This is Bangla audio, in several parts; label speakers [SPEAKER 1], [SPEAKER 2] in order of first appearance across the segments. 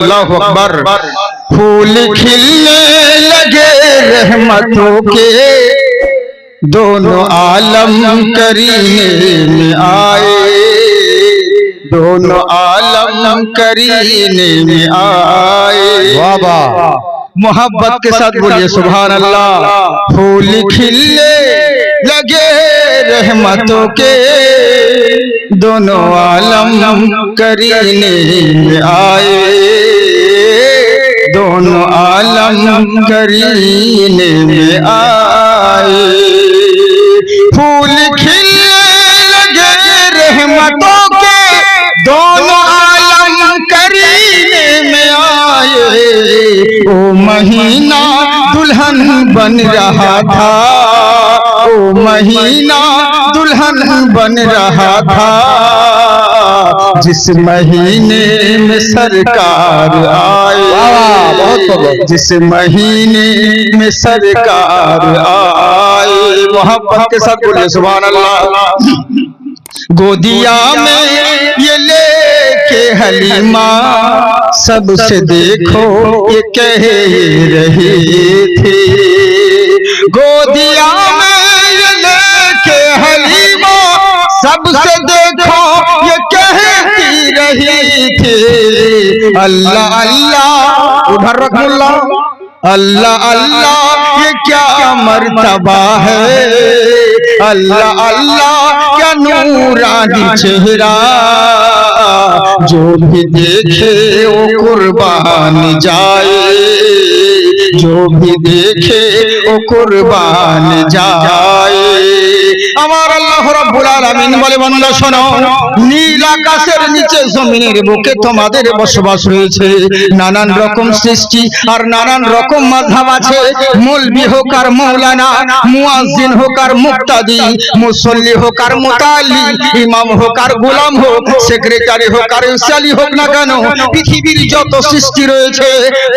[SPEAKER 1] अल्लाहु अकबर। फूल खिलने लगे रहमतों के, दोनों आलम करीने में आए, दोनों आलम करीने में आए। वाह वाह, मोहब्बत के साथ बोलिए सुभान अल्लाह। फूल खिलने लगे रहमतों के, दोनों आलम करीने में आए, दोनों आलम करीने में आए। फूल खिलने लगे रहमतों के, दोनों आलम करीने में आए। ओ महीना दुल्हन बन रहा था, ओ महीना दुल्हन बन रहा था, जिस महीने में सरकार आए, जिस महीने में सरकार आए। मोहब्बत के साथ बोलिए सुभान अल्लाह। गोदिया में ये लेके हलीमा, सबसे देखो ये कह रही थी। गोदिया में ये लेके हलीमा, सबसे देखो ये कहती रही थी। अल्लाह अल्लाह, उधर रखुल्ला, अल्लाह अल्लाह ये क्या मर्तबा है, अल्लाह अल्लाह क्या नूरानी चेहरा, जो भी देखे वो कुर्बान जाए, जो भी देखे वो कुर्बान जाए। আমার আল্লাহ রাব্বুল আলামিন বলে, বান্দা শোনো, নীল আকাশের নিচে জমিনের বুকে তোমাদের বসবাস রয়েছে। নানান রকম সৃষ্টি আর নানান রকম মাযহাব আছে। মৌলবি হোক আর মৌলানা, মুয়াজ্জিন হোক আর মুক্তাদি, মুসল্লি হোক আর মুতাল্লি, ইমাম হোক আর গোলাম হোক, সেক্রেটারি হোক আর ইসালি হোক না কেন, পৃথিবীর যত সৃষ্টি রয়েছে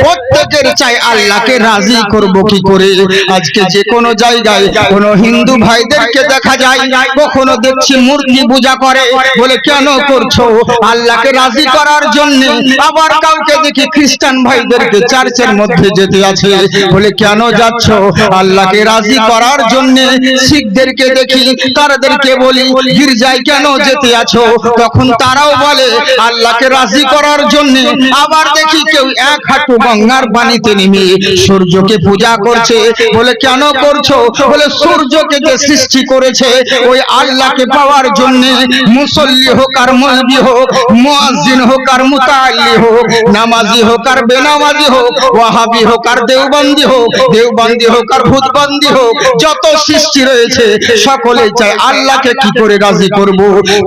[SPEAKER 1] প্রত্যেকের চাই আল্লাহকে রাজি করব কি করে। আজকে যে কোনো জায়গায় কোনো হিন্দু ভাইদেরকে দেখা যায়, কখনো দেখছি মূর্তি পূজা করে, বলে কেন করছো? আল্লাহকে রাজি করার জন্য। আবার কাউকে দেখি খ্রিস্টান ভাইদেরকে চার্চের মধ্যে যেতে আছে, বলে কেন যাচ্ছ? আল্লাহকে রাজি করার জন্য। শিখদেরকে দেখি, তাদেরকে বলি গির্জায় কেন যেতে আছো? তখন তারাও বলে আল্লাহকে রাজি করার জন্য। আবার দেখি কেউ এক হাঁটু গঙ্গার পানিতে নেমে সূর্যকে পূজা করছে, বলে কেন করছো? বলে সূর্যকে যে সৃষ্টি করেছে ওই আল্লাহকে পাওয়ার জন্য। মুসল্লি হোক আর মৌলবি হোক, মুয়াজ্জিন হোক আর মুতাল্লি হোক, নামাজি হোক আর বেনামাজি হোক, ওয়াহাবি হোক আর দেওবন্দি হোক, দেওবন্দি হোক আর ভূতবন্দি হোক, যত সৃষ্টি রয়েছে সকলেই চায় আল্লাহকে কি করে রাজি করব।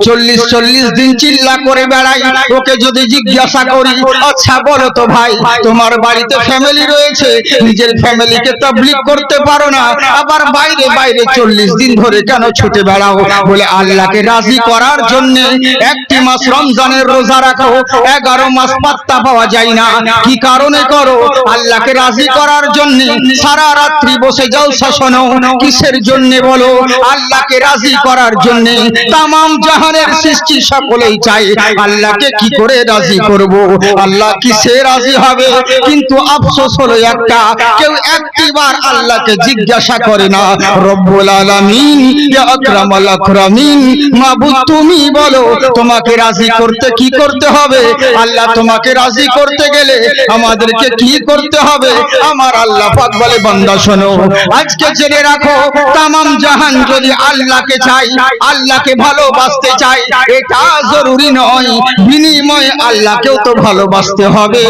[SPEAKER 1] 40 দিন চিল্লা করে বেড়াই। ওকে যদি জিজ্ঞাসা করি, আচ্ছা বলো তো ভাই, তোমার বাড়িতে ফ্যামিলি রয়েছে, নিজের ফ্যামিলিকে তাবলীগ করতে পারো না, আবার বাইরে বাইরে 40 দিন ধরে কেন ছুটে বেড়াও? বলে আল্লাহকে রাজি করার জন্য। একটি মাস রমজানের রোজা রাখো, 11 মাস পাত্তা পাওয়া যায় না, কি কারণে করো? আল্লাহকে রাজি করার জন্য। সারা রাত্রি বসে যাও শাসনো, কিসের জন্য বলো? আল্লাহকে রাজি করার জন্য। তামাম জাহানের সৃষ্টি সকলেই চায় আল্লাহকে কি করে রাজি করব, আল্লাহ কিসে রাজি হবে। কিন্তু আফসোস হলো একটা, কেউ একটিবার আল্লাহকে জিজ্ঞাসা করে না। রব্বুল আলামিন, ইয়া আকরামাল আকরামিন, মাবুদ তুমি বলো তোমাকে রাজি করতে কি করতে হবে? আল্লাহ তোমাকে রাজি করতে গেলে আমাদেরকে কি করতে হবে? আমার আল্লাহ পাক বলে, বান্দা শোনো, আজকে জেনে রাখো, তামাম জাহান যদি আল্লাহকে চাই, আল্লাহকে ভালোবাসতে চাই, এটা জরুরি নয়, বিনিময়ে আল্লাহকেও তো ভালোবাসতে হবে।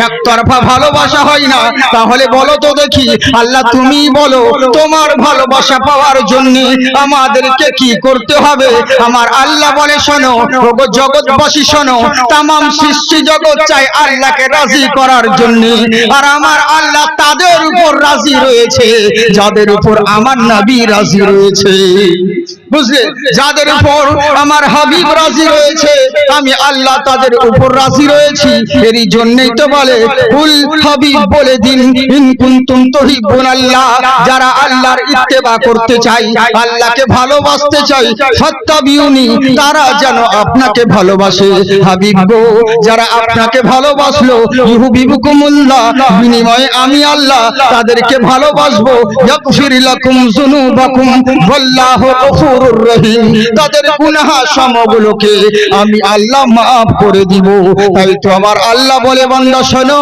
[SPEAKER 1] একতরফা ভালোবাসা হয় না। তাহলে বলো তো দেখি, আল্লাহ তুমি বলো তোমার ভালোবাসা পাওয়ার জন্য আমাদেরকে কি করতে হবে? আমার আল্লাহ বলে, শোনো ওগো জগৎবাসী শোনো, তামাম সৃষ্টি জগৎ চাই আল্লাহকে রাজি করার জন্য। আর আমার আল্লাহ তাদের উপর রাজি রয়েছে যাদের উপর আমার নবী রাজি রয়েছে। বুঝলে, যাদের উপর আমার হাবিব রাজি রয়েছে, আমি আল্লাহ তাদের উপর রাজি রয়েছি। এরই জন্যই তো বলে, কুল হাবিব বলে দিন, ইন কুনতুম তুহিব্বুনাল্লাহ, যারা আল্লাহর ইত্তেবা করতে চাই, আল্লাহকে ভালোবাসতে ভালোবাসতে চাই ফাত্তাবিউনি, তারা যেন আপনাকে ভালোবাসে। হাবিব গো, যারা আপনাকে ভালোবাসলো ইউহিব্বুকুমুল্লাহ, বিনিময়ে আমি আল্লাহ তাদেরকে ভালোবাসবো। ইয়াগফির লাকুম যুনুবাকুম ওয়াল্লাহু গফুরুর রহিম, তাদের গুনাহ সমগুলোকে আমি আল্লাহ maaf করে দিব। তাই তো আমার আল্লাহ বলে, বান্দা শোনো,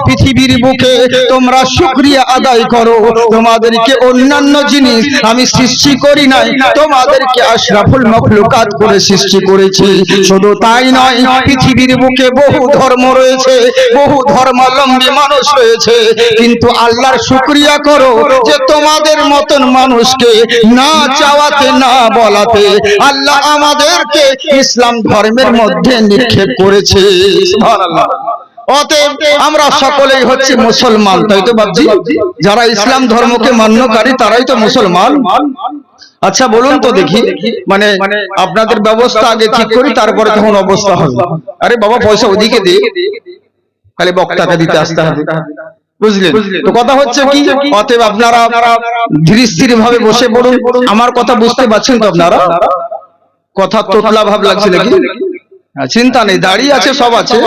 [SPEAKER 1] পৃথিবীর বুকে তোমরা শুকরিয়া আদায় করো। তোমাদেরকে অন্যান্য জিনিস আমি সৃষ্টি করি নাই, তোমাদেরকে আশরাফুল মাখলুকাত করে সৃষ্টি করেছি। শুধু তাই নয়, পৃথিবীর বুকে বহু ধর্ম রয়েছে, বহু ধর্মাবলম্বী মানুষ রয়েছে, কিন্তু আল্লাহর শুকরিয়া করো যে তোমাদের মতন মানুষকে না চাওয়াতে না বলাতে আল্লাহ আমাদেরকে ইসলাম ধর্মের মধ্যে নিক্ষেপ করেছে। সুবহানাল্লাহ। অতএব আমরা সকলেই হচ্ছে মুসলমান, তাই তো বাবজি? যারা ইসলাম ধর্মকে মান্যকারী তারাই তো মুসলমান। আচ্ছা বলুন তো দেখি, মানে আপনাদের ব্যবস্থা আগে ঠিক করি, তারপরে তখন অবস্থা হবে। আরে বাবা, পয়সা ওদিকে দে, খালি বক্তাকে দিতে আসতে হবে, বুঝলেন তো? কথা হচ্ছে কি, অতএব আপনারা ধীর স্থির ভাবে বসে পড়ুন। আমার কথা বুঝতে পারছেন তো আপনারা? কথা তোতলা ভাব লাগছে নাকি? চিন্তা নেই, দাড়ি আছে, সব আছে,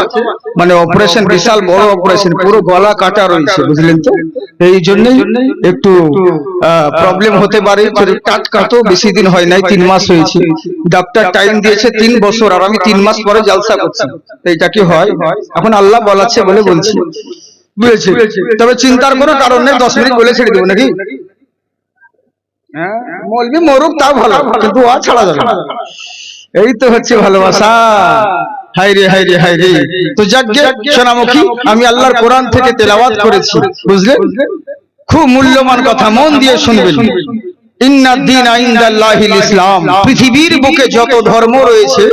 [SPEAKER 1] মানে অপারেশন বিশাল বড় অপারেশন, পুরো গলা কাটা রয়েছে, বুঝলেন তো? এই জন্যই একটু প্রবলেম হতে পারে। টাটকা তো বেশি দিন হয় নাই, 3 মাস হয়েছে। ডাক্তার টাইম দিয়েছে 3 বছর, আর আমি 3 মাস পরে জালসা করছি। এইটা কি হয়? এখন আল্লাহ বলাচ্ছে বলে বলছি, বুঝেছি? তবে চিন্তার কোনো কারণ নেই, 10 মিনিট বলে ছেড়ে দেবো নাকি? হ্যাঁ, মলবি মরুক তাও ভালো, কিন্তু আ ছাড়া যাবে না। এই তো হচ্ছে ভালোবাসা। হায় রে হায় রে হায় রে। তো যাজ্ঞে সোনামুখী, আমি আল্লাহর কোরআন থেকে তেলাওয়াত করেছি, বুঝলেন? খুব মূল্যবান কথা, মন দিয়ে শুনবেন। ইন্নাদ দীনা ইনদাল্লাহিল ইসলাম, পৃথিবীর বুকে যত ধর্ম রয়েছে,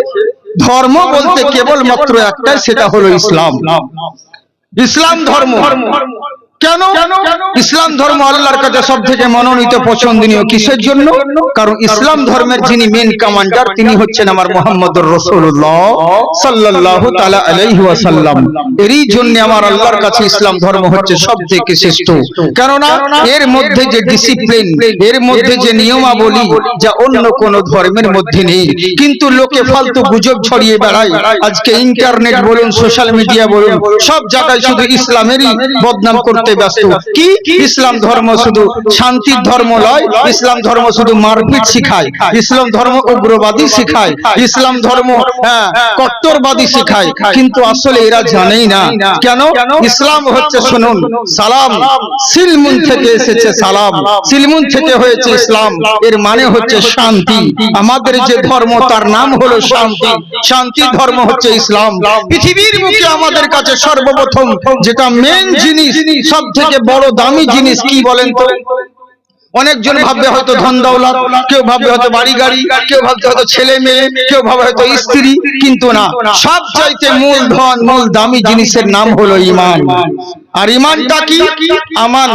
[SPEAKER 1] ধর্ম বলতে কেবল মাত্র একটাই, সেটা হলো ইসলাম। ইসলাম ধর্ম। কেন ইসলাম ধর্ম আল্লাহর কাছে সবথেকে মনোনীত পছন্দনীয়? কিসের জন্য? কারণ ইসলাম ধর্মের যিনি মেন কমান্ডার, তিনি হচ্ছেন আমার মুহাম্মদুর রাসূলুল্লাহ সাল্লাল্লাহু তাআলা আলাইহি ওয়াসাল্লাম। এরই জন্য আমার আল্লাহর কাছে ইসলাম ধর্ম হচ্ছে সবথেকে শ্রেষ্ঠ। কেননা এর মধ্যে যে ডিসিপ্লিন, এর মধ্যে যে নিয়মাবলী, যা অন্য কোন ধর্মের মধ্যে নেই। কিন্তু লোকে ফালতু গুজব ছড়িয়ে বেড়ায়। আজকে ইন্টারনেট বলুন, সোশ্যাল মিডিয়া বলুন, সব জায়গায় শুধু ইসলামেরই বদনাম করতে ব্যস্ত। কি ইসলাম ধর্ম শুধু শান্তির ধর্ম নয়, ইসলাম ধর্ম শুধু মারপিট শিখায়, ইসলাম ধর্ম উগ্রবাদী শিখায়, ইসলাম ধর্ম কট্টরবাদী শিখায়। কিন্তু আসলে এরা জানেই না। কেন? ইসলাম হচ্ছে, শুনুন, সালাম, সিলমুন থেকে এসেছে সালাম, সিলমুন থেকে হয়েছে ইসলাম। এর মানে হচ্ছে শান্তি। আমাদের যে ধর্ম তার নাম হলো শান্তি। শান্তির ধর্ম হচ্ছে ইসলাম। পৃথিবীর মুখে আমাদের কাছে সর্বপ্রথম যেটা মেন জিনিস, সব থেকে বড় দামি জিনিস কি বলেন তো? অনেকজন ভাববে হয়তো ধন দৌলত, কেউ ভাববে হয়তো বাড়ি গাড়ি, কেউ ভাববে হয়তো ছেলে মেয়ে, কেউ ভাবে হয়তো স্ত্রী, কিন্তু না, সব চাইতে মূল ধন, মূল দামি জিনিসের নাম হলো ঈমান। আর ঈমানটা কি? আমান।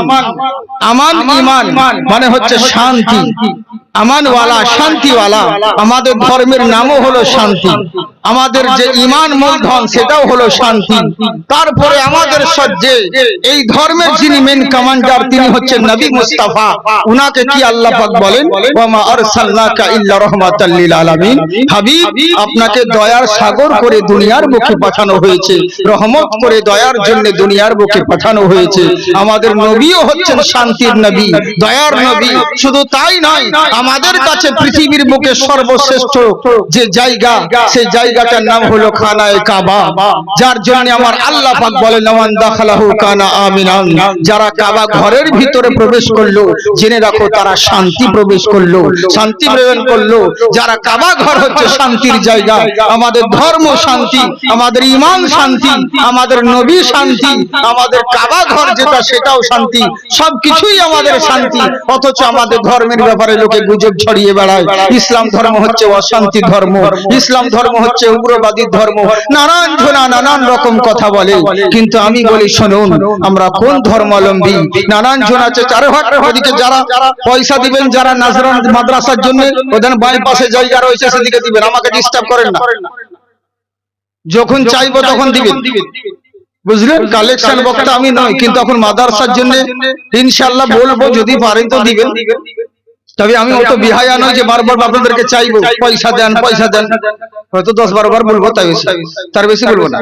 [SPEAKER 1] আমান, ঈমান মানে হচ্ছে শান্তি। আমানওয়ালা, শান্তিওয়ালা। আমাদের ধর্মের নামও হলো শান্তি। আমাদের যে ঈমান মূলধন, সেটাও হলো শান্তি। তারপরে আমাদের সজ্জে এই ধর্মের যিনি মেন কমান্ডার, তিনি হচ্ছেন নবী মুস্তাফা। উনাকে কি আল্লাহ পাক বলেন, ওয়ামা আরসালনাকা ইল্লা রাহমাতাল লিল আলামিন। হাবিব, আপনাকে দয়ার সাগর করে দুনিয়ার বুকে পাঠানো হয়েছে, রহমত করে দয়ার জন্য দুনিয়ার বুকে পাঠানো হয়েছে। আমাদের নবীও হচ্ছেন শান্তির নবী, দয়ার নবী। শুধু তাই নয়, আমাদের কাছে পৃথিবীর বুকে সর্বশ্রেষ্ঠ যে জায়গা, সেই জায়গাটার নাম হলো খানায়ে কাবা। যার জন্য আমার আল্লাহ পাক বলেন, মান দাখালাহু কানা আমিনান। যারা কাবা ঘরের ভিতরে প্রবেশ করলো, জেনে রাখো তারা শান্তি প্রবেশ করলো, শান্তি প্রদান করলো। যারা কাবা ঘর হচ্ছে শান্তির জায়গা। আমাদের ধর্ম শান্তি, আমাদের ঈমান শান্তি, আমাদের নবী শান্তি, আমাদের কাবা ঘর যেটা সেটাও শান্তি, সবকিছুই আমাদের শান্তি। অথচ আমাদের ধর্মের ব্যাপারে লোকে গুজব ছড়িয়ে বেড়ায়। ইসলাম ধর্ম হচ্ছে অশান্তি ধর্ম, ইসলাম ধর্ম হচ্ছে উগ্রবাদী ধর্ম, নানান জনা নানান রকম কথা বলে। কিন্তু আমি বলি, শুনুন, আমরা কোন ধর্মাবলম্বী? নানান জন আছে চারহাট, ওদিকে যারা পয়সা দিবেন, যারা নাজরান মাদ্রাসার জন্য, ওদের বাই পাশে জায়গা রয়েছে, সেদিকে দিবেন, আমাকে ডিস্টার্ব করেন না। যখন চাইবো তখন দিবেন, বুঝলেন? কালেকশন বক্তা আমি নই, কিন্তু এখন মাদ্রাসার জন্য ইনশাআল্লাহ বলবো, যদি পারেন তো দিবেন। তবে আমি অত বিহায়া নই যে বারবার আপনাদেরকে চাইবো পয়সা দেন পয়সা দেন, হয়তো 10-12 বার বলবো, তার বেশি বলবো না।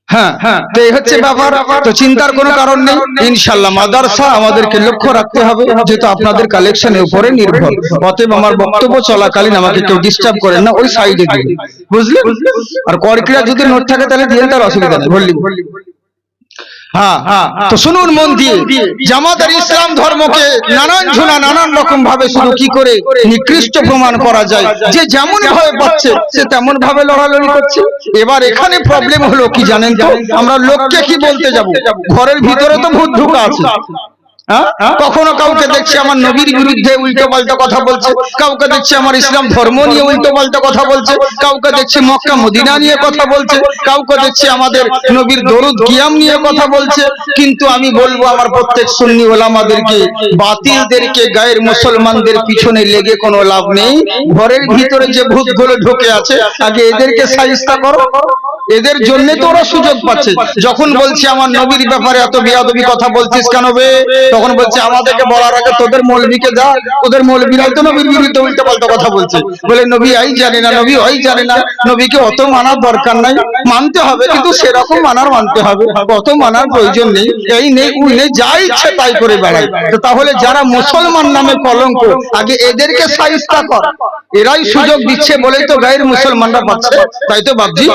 [SPEAKER 1] হ্যাঁ, তো এই হচ্ছে ব্যাপার। তো চিন্তার কোনো কারণ নেই, ইনশাআল্লাহ মাদ্রাসা আমাদেরকে লক্ষ্য রাখতে হবে, যেহেতু আপনাদের কালেকশনের উপরে নির্ভর। অতএব আমার বক্তব্য চলাকালীন আমাকে কেউ ডিস্টার্ব করেন না, ওই সাইডে দিন, বুঝলেন? আর করকিরা যদি নোট থাকে তাহলে দিয়ে, তার অসুবিধা নেই, বললি। হ্যাঁ, তো শুনুন মন দিয়ে, আমাদের ইসলাম ধর্মকে নানান ঝুনা নানান রকম ভাবে শুধু কি করে নিকৃষ্ট প্রমাণ করা যায়, যে যেমন ভাবে পাচ্ছে সে তেমন ভাবে লড়ালড়ি করছে। এবার এখানে প্রবলেম হলো কি জানেন তো, আমরা লোককে কি বলতে যাব? ঘরের ভিতরে তো ভূত ঢুকা আছে। কখনো কাউকে দেখছি আমার নবীর বিরুদ্ধে উল্টো পাল্টা কথা বলছে, কাউকে দেখছি আমার ইসলাম ধর্ম নিয়ে উল্টো পাল্টা কথা বলছে, কাউকে দেখছি মক্কা মদিনা নিয়ে কথা বলছে, কাউকে দেখছি আমাদের নবীর দরুদ কিয়াম নিয়ে কথা বলছে। কিন্তু আমি বলবো আমার প্রত্যেক সুন্নি ওলামাদেরকে, বাতিলদেরকে, গায়ের মুসলমানদের পিছনে লেগে কোনো লাভ নেই। ঘরের ভিতরে যে ভূতগুলো ঢুকে আছে আগে এদেরকে শায়েস্তা করো, এদের জন্য তো ওরা সুযোগ পাচ্ছে। যখন বলছি আমার নবীর ব্যাপারে এত বেয়াদবি কথা বলছিস কেন বে, তখন বলছে আমাদেরকে বলার আগে তোদের মৌলবীকে যা, তোদের মৌলবীরাই তো নবীর বিরুদ্ধে উল্টো পাল্টা কথা বলছে। বলে নবী আই জানে না, নবী ওই জানে না, নবীকে অত মানার দরকার নাই, মানতে হবে কিন্তু সেরকম মানতে হবে, অত মানার প্রয়োজন নেই, এই নেই ওই নেই, যা ইচ্ছে তাই করে বেড়ায়। তো তাহলে যারা মুসলমান নামে কলঙ্ক, আগে এদেরকে শায়েস্তা কর, এরাই সুযোগ দিচ্ছে বলেই তো গায়ের মুসলমানরা পাচ্ছে। তাই তো ভাবছি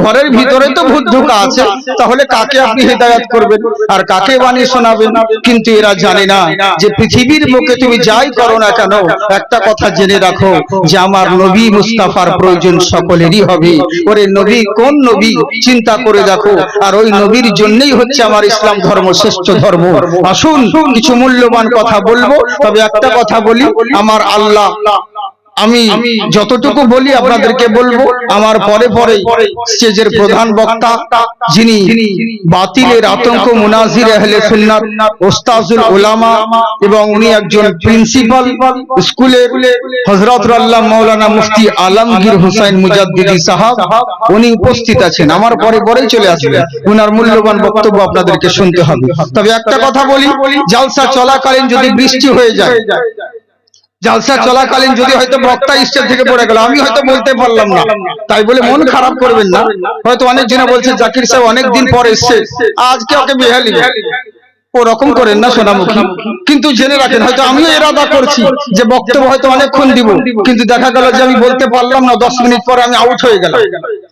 [SPEAKER 1] ঘরের ভিতরে তো ভূত ঢোকা আছে, তাহলে কাকে আপনি হেদায়েত করবেন আর কাকে বাণী শোনাবেন? কিন্তু এরা জানে না যে পৃথিবীর বুকে তুমি যাই করো না কেন, একটা কথা জেনে রাখো যে আমার নবী মুস্তাফার প্রয়োজন সকলেরই হবে। ওরে নবী কোন নবী চিন্তা করে দেখো, আর ওই নবীর জন্যই হচ্ছে আমার ইসলাম ধর্ম শ্রেষ্ঠ ধর্ম। আসুন কিছু মূল্যবান কথা বলবো, তবে একটা কথা বলি, আমার আল্লাহ, আমি যতটুকু বলি আপনাদেরকে বলবো, আমার পরে পরে স্টেজের প্রধান বক্তা যিনি বাতিলের আতঙ্ক মুনাজির আহলে সুন্নাত ওস্তাজুল উলামা, এবং উনি একজন প্রিন্সিপাল স্কুলের, হযরত আল্লাহ মাওলানা মুফতি আলমগীর হোসেন মুজাদ্দিদি সাহেব, উনি উপস্থিত আছেন। আমার পরে পরেই চলে আসবে, উনার মূল্যবান বক্তব্য আপনাদেরকে শুনতে হবে। তবে একটা কথা বলি, জালসা চলাকালীন যদি বৃষ্টি হয়ে যায়, জালসা চলাকালীন যদি হয়তো বক্তা স্টেজ থেকে পড়ে গেল, আমি হয়তো বলতে পারলাম না, তাই বলে মন খারাপ করবেন না। হয়তো অনেক জনে বলছে জাকির সাহেব অনেকদিন পর এসছে, আজকে ওকে বেহালি, ওরকম করেন না সোনামুখী। কিন্তু জেনে রাখেন, হয়তো আমিও এরাদা করছি যে বক্তব্য হয়তো অনেকক্ষণ দিব, কিন্তু দেখা গেল যে আমি বলতে পারলাম না, 10 মিনিট পরে আমি আউট হয়ে গেলাম,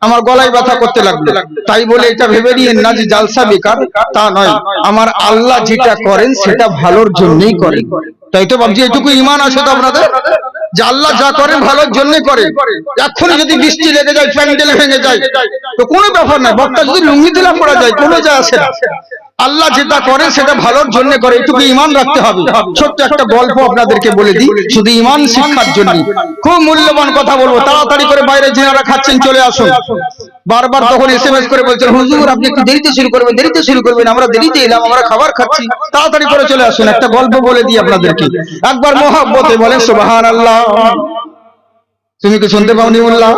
[SPEAKER 1] আমার গলায় ব্যথা করতে লাগলো। তাই বলে এটা ভেবে নিয়েন না যে জালসা বেকার, তা নয়। আমার আল্লাহ যেটা করেন সেটা ভালোর জন্যই করেন। তাই তো ভাবছি এটুকু ঈমান আছে তো আপনাদের, যে আল্লাহ যা করেন ভালোর জন্য করে। এখনই যদি বৃষ্টি লেগে যায়, প্যান্ডেল ভেঙে যায়, তো কোনো ব্যাপার না, বক্তা যদি লুঙ্গি দিলা পড়া যায়, কোনো যায় আসে না। আল্লাহ যেটা করে সেটা ভালোর জন্য করে, এটুকু ঈমান রাখতে হবে। ছোট্ট একটা গল্প আপনাদেরকে বলে দিই, শুধু ঈমান শিক্ষার জন্য। খুব মূল্যবান কথা বলবো, তাড়াতাড়ি করে বাইরে যারা খাচ্ছেন চলে আসুন। বারবার তখন এসএমএস করে বলছেন হুজুর আপনি একটু দেরিতে শুরু করবেন, দেরিতে শুরু করবেন, আমরা দেরিতে এলাম, আমরা খাবার খাচ্ছি, তাড়াতাড়ি করে চলে আসুন। একটা গল্প বলে দিই আপনাদেরকে, একবার মহব্বতে বলেন সুবহানাল্লাহ। তুমি কি শুনতে পাওনি? মোল্লা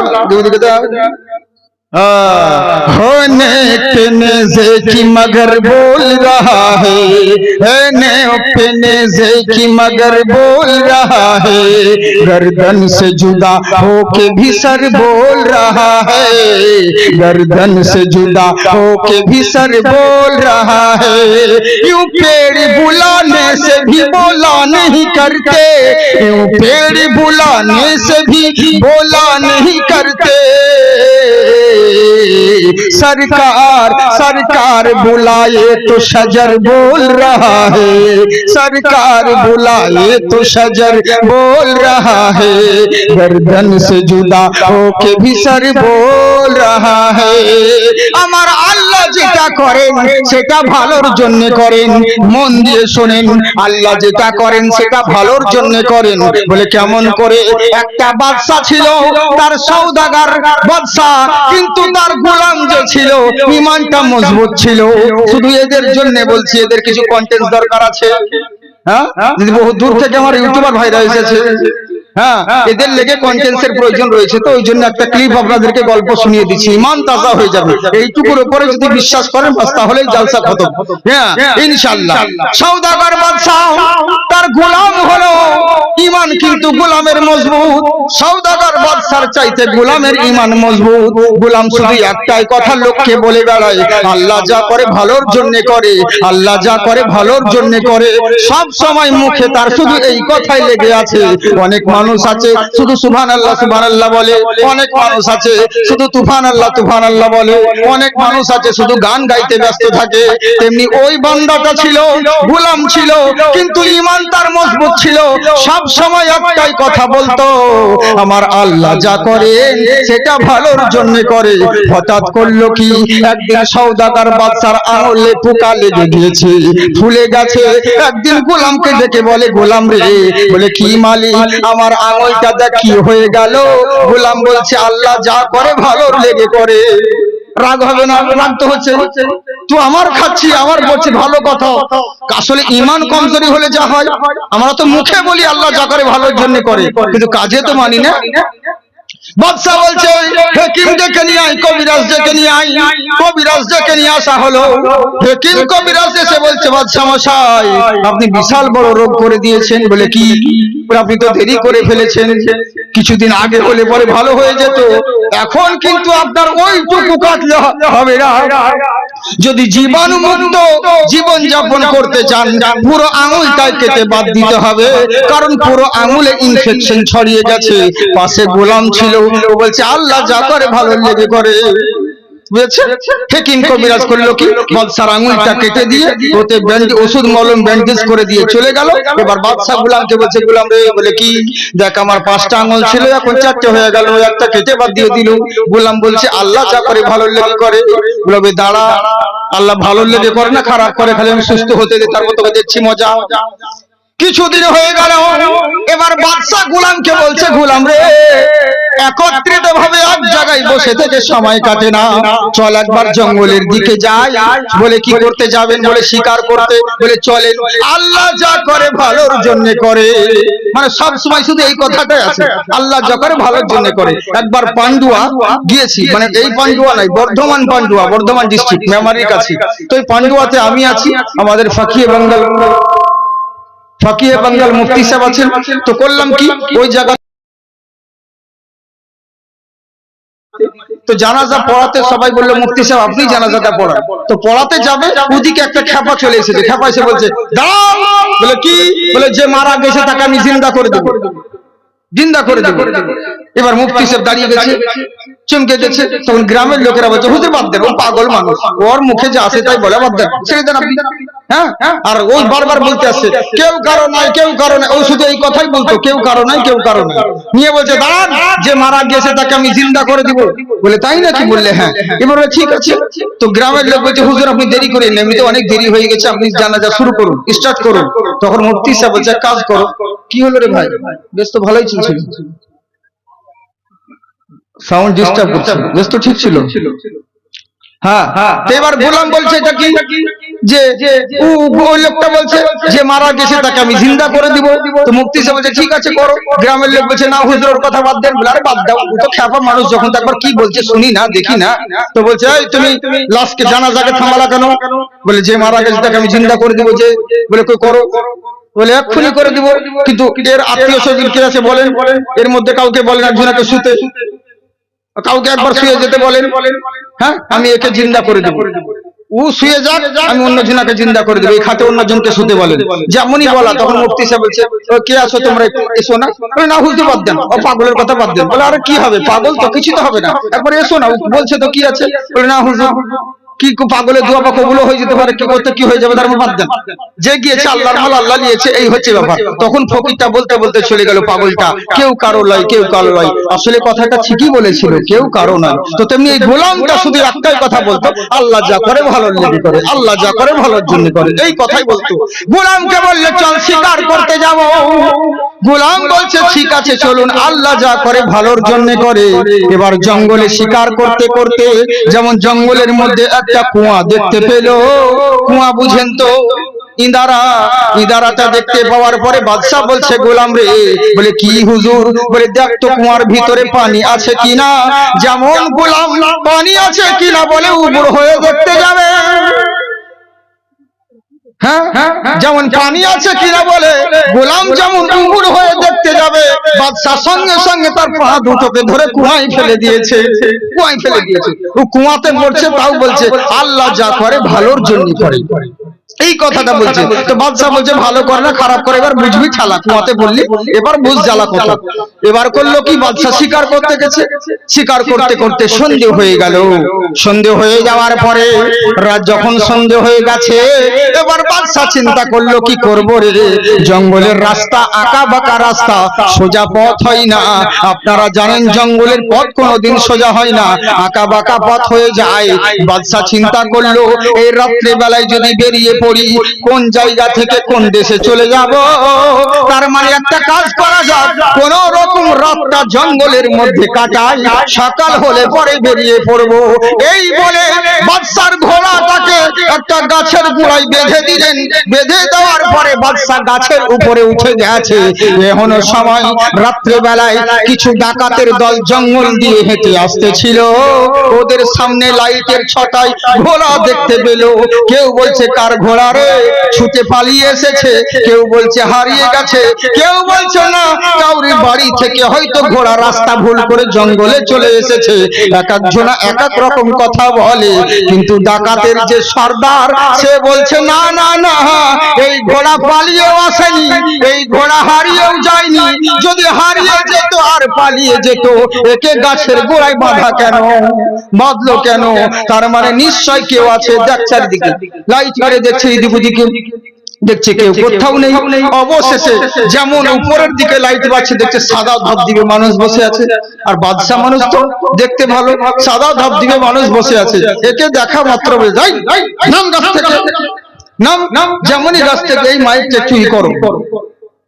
[SPEAKER 1] होने के नेज़े की मगर बोल रहा है, नेज़े की मगर बोल रहा है, गर्दन से जुदा होके भी सर बोल रहा है, गर्दन से जुदा होके भी सर बोल रहा है। यूं पेड़ बुलाने से भी बोला नहीं करते, यूं पेड़ बुलाने से भी बोला नहीं करते, सरकार सरकार बुलाए तो शजर बोल रहा है, सरकार बुलाए तो शजर बोल रहा है, गर्दन से जुदा होके भी सर बोल रहा है। আমার আল্লাহ যেটা করেন সেটা ভালোর জন্য করেন, মন দিয়ে শোনেন, আল্লাহ যেটা করেন সেটা ভালোর জন্য করেন। বলে কেমন করে? একটা বাদশা ছিল, তার সওদাগার বাদশা, কিন্তু তার গোলাম যে ছিল ঈমানটা মজবুত ছিল। শুধু এদের জন্য বলছি, এদের কিছু কন্টেন্ট দরকার আছে। হ্যাঁ, যদি বহু দূর থেকে আমার ইউটিউবার ভাইরা এসেছে, হ্যাঁ, এদের লেগে কন্টেন্সের প্রয়োজন রয়েছে, তো ওই জন্য একটা ক্লিপ আপনাদেরকে গল্প শুনিয়ে দিচ্ছি, ইমান তাজা হয়ে যাবে। এইটুকুর উপরে যদি বিশ্বাস করেন বাস তাহলেই জালসা খতম। হ্যাঁ ইনশাআল্লাহ। সওদাগর বাদশা তার গোলাম হলো, ইমান কিন্তু গোলামের মজবুত। সওদাগর বাদশার চাইতে গোলামের ইমান মজবুত। গোলাম শুধু একটাই কথা লোককে বলে বেড়ায়, আল্লাহ যা করে ভালোর জন্য করে, আল্লাহ যা করে ভালোর জন্য করে। সব সময় মুখে তার শুধু এই কথাই লেগে আছে। অনেক মানুষ আছে শুধু সুবহানাল্লাহ সুবহানাল্লাহ বলে, অনেক মানুষ আছে শুধু তুফানাল্লাহ তুফানাল্লাহ বলে, অনেক মানুষ আছে শুধু গান গাইতে ব্যস্ত থাকে। তেমনি ওই বান্দাটা ছিল, গোলাম ছিল, কিন্তু ঈমান তার মজবুত ছিল। সব সময় একটাই কথা বলতো, আমার আল্লাহ যা করে সেটা ভালোর জন্য করে। হঠাৎ করলো কি, একদিন সওদাগর বাদশার আঙুলে পোকা লেগে গিয়েছে, ফুলে গেছে। একদিন গোলামকে ডেকে বলে, গোলাম রে, বলে কি মালিক, আমার আঙুলটা দেখ কি হয়ে গেল। গোলাম বলছে, আল্লাহ যা করে ভালোর লেগে করে। রাগ হবে না? রাগ তো হচ্ছে, তুই আমার খাচ্ছি, আমার বলছি ভালো কথা। আসলে ঈমান কমজোরি হলে যা হয়, আমরা তো মুখে বলি আল্লাহ যা করে ভালোর জন্য করে, কিন্তু কাজে তো মানি না। বাদশা বলছে, হাকিম ডেকে নিয়ে আয়, কবিরাজ ডেকে নিয়ে আয়। কবিরাজ ডেকে নিয়ে আসা হলো। হাকিম কবিরাজ এসে বলছে, বাদশা মশাই, আপনি বিশাল বড় রোগ করে দিয়েছেন। বলে কি? আপনি তো দেরি করে ফেলেছেন, কিছুদিন আগে হলে পরে ভালো হয়ে যেত। এখন কিন্তু আপনার ওইটুকু কাটলে হবে না। যদি জীবাণু মুক্ত জীবন যাপন করতে চান, পুরো আঙুলটাই কেটে বাদ দিতে হবে, কারণ পুরো আঙুলে ইনফেকশন ছড়িয়ে গেছে। পাশে গোলাম ছিল, ও বলছে আল্লাহ যা করে ভালো লেগে করে। হাকিম কবিরাজ করলো কি, বাদশার আঙুলটা কেটে দিয়ে ওতে ওষুধ মলম ব্যান্ডেজ করে দিয়ে চলে গেল। এবার বাদশা গোলামকে বলছে, গোলাম রে, বলে কি, দেখ আমার 5টা আঙুল ছিল, এখন 4টে হয়ে গেল, একটা কেটে বাদ দিয়ে দিল। গোলাম বলছে আল্লাহ যা করে ভালো লেগে করে। বলবে দাঁড়া, আল্লাহ ভালো লেগে করে না খারাপ করে, খালি আমি সুস্থ হতে দিই, তারপর তোকে দেখছি মজা। কিছুদিন হয়ে গেল। এবার বাদশা গোলামকে বলছে, গোলাম রে, একত্রিত ভাবে এক জায়গায় বসে থেকে সময় কাটে না, চল একবার জঙ্গলের দিকে যাই। বলে কি করতে যাবেন? বলে শিকার করতে। বলে চলেন, আল্লাহ যা করে ভালোর জন্য করে। মানে সব সময় শুধু এই কথাটাই আছে, আল্লাহ যা করে ভালোর জন্য করে। একবার পান্ডুয়া গিয়েছি, মানে এই পান্ডুয়া নাই, বর্ধমান পান্ডুয়া, বর্ধমান ডিস্ট্রিক্ট, মেমারির কাছে। তো এই পান্ডুয়াতে আমি আছি, আমাদের ফাকিয়ে বাঙ্গাল মুফতি সাহেব আছেন। তো করলাম কি, ওই জায়গা তো জানাজা পড়াতে সবাই বললো, মুফতি সাহেব আপনি জানাজাটা পড়ান। তো পড়াতে যাবে, ওদিকে একটা খেপা চলে এসেছে। খেপা এসে বলছে, দাঁড়াও। বলে কি? বলে যে মারা গেছে তাকে আমি জিন্দা করে দেবো, জিন্দা করে দেবো। এবার মুফতি সাহেব দাঁড়িয়ে গেছে, চমকে গেছে। তখন গ্রামের লোকেরা বলছে, হুজুর বাদ দেন, ও পাগল মানুষ, ওর মুখে যা আসে তাই বলে, বাদ দেন, ছেড়ে দেন আপনি। হ্যাঁ, আর ওই বারবার বলতে আসছে, কেউ কারো নাই, কেউ কারো নাই। ও শুধু এই কথাই বলতো, কেউ কারো নাই, কেউ কারো নাই। নিয়ে বলছে, দাঁড়ান, যে মারা গেছে তাকে আমি জিন্দা করে দিব। বলে তাই নাকি? বললে হ্যাঁ। এবার ঠিক আছে। তো গ্রামের লোক বলছে, হুজুর আপনি দেরি করেন, এমনিতে অনেক দেরি হয়ে গেছে, আপনি জানাজা শুরু করুন, স্টার্ট করুন। তখন মুফতি সাহেব বলছে, কাজ করো। কি হলো রে ভাই? বেশ তো ভালোই চলছিল, সাউন্ড ডিস্টার্ব করছে, বেশ তো ঠিক ছিল। হ্যাঁ, এবার গোলাম বলছে এটা কি, যে ওই লোকটা বলছে যে মারা গেছে তাকে আমি জিন্দা করে দিব। তো মুফতি সাহেব বলছে ঠিক আছে করো। গ্রামের লোক বলছে না হুজুরের কথা বাদ দেন। বলে আরে বাদ দাও, ও তো খ্যাপা মানুষ, যখন একবার কি বলছে শুনি না, দেখি না। তো বলছে এই তুমি লাশকে জানাজাকে থামালা কেন? বলে যে মারা গেছে তাকে আমি জিন্দা করে দিব। যে বলে কই করো। বলে এক্ষুনি করে দিব, কিন্তু এর আত্মীয় স্বজন কে আছে বলেন, এর মধ্যে কাউকে বলেন একজনকে শুতে, কাউকে একবার শুয়ে যেতে বলেন। হ্যাঁ, আমি একে জিন্দা করে দেবো, ও শুয়ে যাক, আমি অন্য জনকে জিন্দা করে দেবো। এই খাতে অন্য জনকে শুতে বলেন, যেমনই বলা। তখন মুফতি সাহেব বলছে, কে আছো তোমরা, এসো না। না হুজুর বাদ দেন, ও পাগলের কথা বাদ দেন। বলে আরে কি হবে, পাগল তো, কিছু তো হবে না, একবার এসো না, বলছে তো কি আছে। বলে না হুজুর, কি পাগলের দোয়া বা কবুল হয়ে যেতে পারে, কি করতে কি হয়ে যাবে, তার বাদ দেন। যে গিয়েছে আল্লাহর মাল আল্লাহ নিয়েছে, এই হচ্ছে ব্যাপার। তখন ফকিরটা বলতে বলতে চলে গেল, পাগলটা, কেউ কারো নয়, কেউ কারো নয়। আসলে কথাটা ঠিকই বলেছিল, কেউ কারো নয়। তো তেমনি এই গোলামটা শুধু একটাই কথা বলতো, আল্লাহ যা করে ভালোর লেগে করে, আল্লাহ যা করে ভালোর জন্য করে, এই কথাই বলতো। গোলামকে বললে চল শিকার করতে যাব। গোলাম বলছে ঠিক আছে চলুন, আল্লাহ যা করে ভালোর জন্য করে। এবার জঙ্গলে শিকার করতে করতে যেমন জঙ্গলের মধ্যে একটা কুয়া দেখতে পেল। কুয়া বুঝেন তো, ইঁদারাটা দেখতে পাওয়ার পরে বাদশা বলছে গোলাম রে, বলে কি হুজুর, বলে দেখ তো কুয়ার ভিতরে পানি আছে কিনা। যেমন গোলাম পানি আছে কিনা বলে উপর হয়ে দেখতে যাবে, হ্যাঁ যেমন পানি আছে কিনা বলে গোলাম যেমন উমর হয়ে দেখতে যাবে, বাদশা সঙ্গে সঙ্গে তার পা দুটোকে ধরে কুয়ায় ফেলে দিয়েছে। ও কুয়াতে পড়ছে, তাও বলছে আল্লাহ যা করে ভালোর জন্য করে, এই কথাটা বলছে। তো বাদশা বলছে ভালো করে না খারাপ করে, এবার বুঝবি ঠালা, কুয়াতে বললি এবার বুঝ জ্বালা কত। এবার করলো কি, বাদশা শিকার করতে গেছে, শিকার করতে করতে সন্ধে হয়ে গেল। সন্ধে হয়ে যাওয়ার পরে রাত যখন সন্ধে হয়ে গেছে, এবার বাদশা চিন্তা করলো কি করব রে, জঙ্গলের রাস্তা আঁকা বাঁকা রাস্তা, সোজা পথ হয় না। আপনারা জানেন জঙ্গলের পথ কোনোদিন সোজা হয় না, আঁকা বাঁকা পথ হয়ে যায়। বাদশা চিন্তা করলো এই রাত্রে বেলায় যদি বেরিয়ে পড়ি, কোন জায়গা থেকে কোন দেশে চলে যাব। তার মানে একটা কাজ করা যাক, কোন রকম রাতটা জঙ্গলের মধ্যে কাটাই, সকাল হলে পরে বেরিয়ে পড়বো। এই বলে বাদশার ঘোড়াটাকে একটা গাছের গোড়ায় বেঁধে দিলেন। বেঁধে দেওয়ার পরে বাদশা গাছের উপরে উঠে গেছে। এখনো সময় রাত্রে বেলায় কিছু ডাকাতের দল জঙ্গল দিয়ে হেঁটে আসতেছিল। ওদের সামনে লাইটের ছটায় ঘোড়া দেখতে পেল। কেউ বলছে কার ঘোড়া রে, ছুটে পালিয়ে এসেছে। কেউ বলছে হারিয়ে গেছে, কেউ বলছে না কাউরি বাড়ি থেকে হয়তো ঘোড়া রাস্তা ভুল করে জঙ্গলে চলে এসেছে। এক একজনা এক এক রকম কথা বলে, কিন্তু ডাকাতের যে সর্দার সে বলছে না না না, এই ঘোড়া পালিয়েও আসেনি, এই ঘোড়া হারিয়েও যায়নি। যদি হারিয়ে যেত আর পালিয়ে যেত, একে গাছের গোড়ায় বাঁধা কেন, বাঁধলো কেন? তার মানে নিশ্চয় কেউ আছে। দেখ চারিদিকে লাইট মেরে দেখছে, এদিক ওদিকে দেখছে কেউ কোথাও নেই। অবশেষে যেমন উপরের দিকে লাইট বাড়ছে, দেখছে সাদা ধবধবে মানুষ বসে আছে। আর বাদশা মানুষ তো দেখতে ভালো, সাদা ধবধবে মানুষ বসে আছে। একে দেখা মাত্র বলে যাই নাম গাছ থেকে, নাম যেমনই গাছ থেকে এই মাইকটা চুরি করো।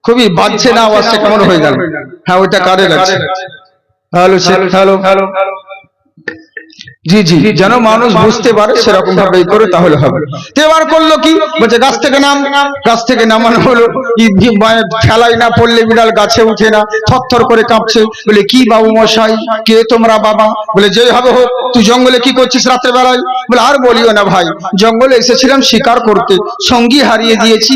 [SPEAKER 1] খুবই বাজছে না আওয়াজটা, কেমন হয়ে গেল? হ্যাঁ ওইটা কারে লাগছে? হ্যালো হ্যালো হ্যালো, জি জি, যেন মানুষ বুঝতে পারে সেরকম ভাবে করে, তাহলে হবে। এবার করলো কি, বলছে গাছ থেকে নাম। গাছ থেকে নামানো হলো। খেলায় না পড়লে বিড়াল গাছে উঠে না, থরথর করে কাঁপছে। বলে কি বাবু মশাই, কে তোমরা বাবা? বলে যে হবে হোক, তুই জঙ্গলে কি করছিস রাত্রে বেলায়? বলে আর বলিও না ভাই, জঙ্গলে এসেছিলাম শিকার করতে, সঙ্গী হারিয়ে দিয়েছি।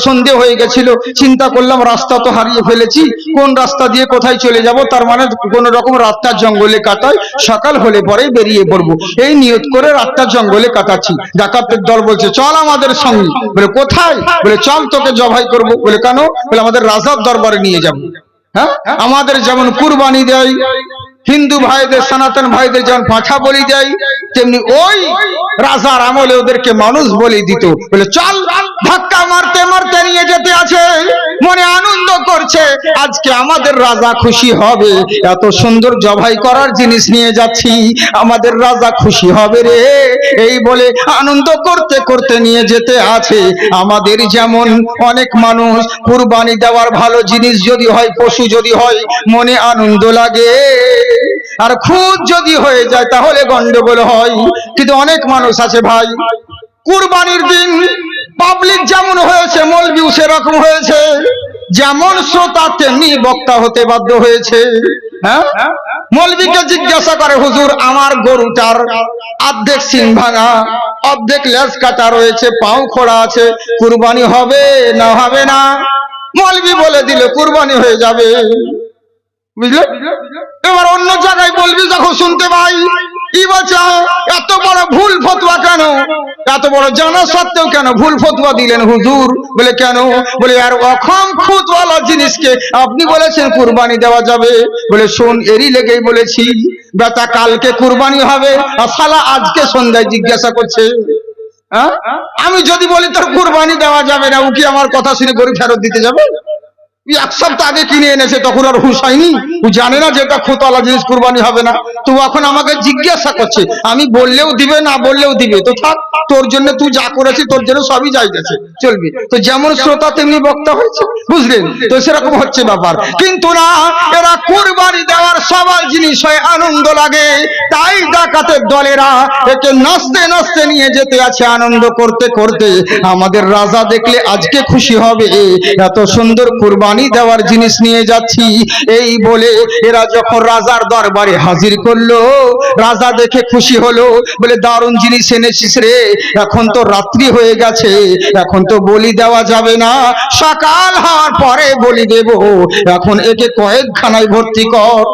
[SPEAKER 1] সন্ধে হয়ে গেছিল, চিন্তা করলাম রাস্তা তো হারিয়ে ফেলেছি, কোন রাস্তা দিয়ে কোথায় চলে যাব। তার মানে কোন রকম রাতটা জঙ্গলে কাটাই, সকাল হলে পরে বেরিয়ে পড়বো, এই নিয়ত করে রাতটা জঙ্গলে কাটাচ্ছি। ডাকাতের দল বলছে চল আমাদের সঙ্গে। বলে কোথায়? বলে চল তোকে জবাই করব। বলে কেন? বলে আমাদের রাজার দরবারে নিয়ে যাব। হ্যাঁ, আমাদের যেমন কুরবানি দেয় হিন্দু ভাইদের, সনাতন ভাইদের যেমন পাঁঠা বলি দেয়, তেমনি ওই রাজার আমলে ওদেরকে মানুষ বলি দিত। বলে চল, ধাক্কা মারতে মারতে নিয়ে যেতে আছে। মনে আনন্দ করছে, আজকে আমাদের রাজা খুশি হবে, এত সুন্দর জবাই করার জিনিস নিয়ে যাচ্ছি, আমাদের রাজা খুশি হবে রে। এই বলে আনন্দ করতে করতে নিয়ে যেতে আছে। আমাদের যেমন অনেক মানুষ কুরবানি দেওয়ার ভালো জিনিস যদি হয়, পশু যদি হয়, মনে আনন্দ লাগে, আর খুদ যদি হয়ে যায় তাহলে গন্ডগোল হয়। কিন্তু অনেক মানুষ আছে ভাই, কুরবানির দিন পাবলিক যেমন হয়েছে, মৌলবীও সেরকম হয়েছে, যেমন শ্রোতা তেমনি বক্তা হতে বাধ্য হয়েছে। হ্যাঁ, মৌলবীকে জিজ্ঞাসা করে হুজুর আমার গরুটার অর্ধেক সিং ভাঙা, অর্ধেক লেজ কাটা রয়েছে, পাও খোড়া আছে, কুরবানি হবে না হবে না? মৌলবী বলে দিল কুরবানি হয়ে যাবে। বুঝলে? এবার অন্য জায়গায় বলবি যখন শুনতে পাই, কি বলছে এত বড় ভুল ফতোয়া কেন, এত বড় জানা সত্ত্বেও কেন ভুল ফতোয়া দিলেন হুজুর? বলে কেন? বলে আর অখম খুদওয়ালা জিনিসকে আপনি বলেছেন কুরবানি দেওয়া যাবে। বলে শোন, এরই লেগেই বলেছি, বেটা কালকে কুরবানি হবে, আর শালা আজকে সন্ধ্যায় জিজ্ঞাসা করছে। আমি যদি বলি তোর কুরবানি দেওয়া যাবে না, ও কি আমার কথা শুনে গরু ফেরত দিতে যাবে? এক সপ্তাহ আগে কিনে এনেছে, তখন আর হুঁশ হয়নি, ও জানে না যে এটা খোঁতওয়ালা জিনিস কুরবানি হবে না। তো এখন আমাকে জিজ্ঞাসা করছে, আমি বললেও দিবে না বললেও দিবে, তো থাক, তোর জন্য তুই যা করেছিস তোর জন্য সবই যাই গেছে, চলবে। তো যেমন শ্রোতা তেমনি বক্তা হয়েছে, বুঝলেন তো, সেরকম হচ্ছে ব্যাপার। কিন্তু না, এরা কুরবানি দেওয়ার সবার জিনিস হয় আনন্দ লাগে, তাই ডাকাতের দলেরা একে নাচতে নাচতে নিয়ে যেতে আছে, আনন্দ করতে করতে। আমাদের রাজা দেখলে আজকে খুশি হবে, এত সুন্দর কুরবানি দেওয়ার জিনিস নিয়ে যাচ্ছি। এই বলে এরা যখন রাজার দরবারে হাজির করলো, রাজা দেখে খুশি হলো, বলে দারুণ জিনিস এনেছিস রে, এখন তো রাত্রি হয়ে গেছে, এখন তো বলি দেওয়া যাবে না, সকাল হওয়ার পরে বলি দেব, এখন একে কয়েদখানায় ভর্তি কর।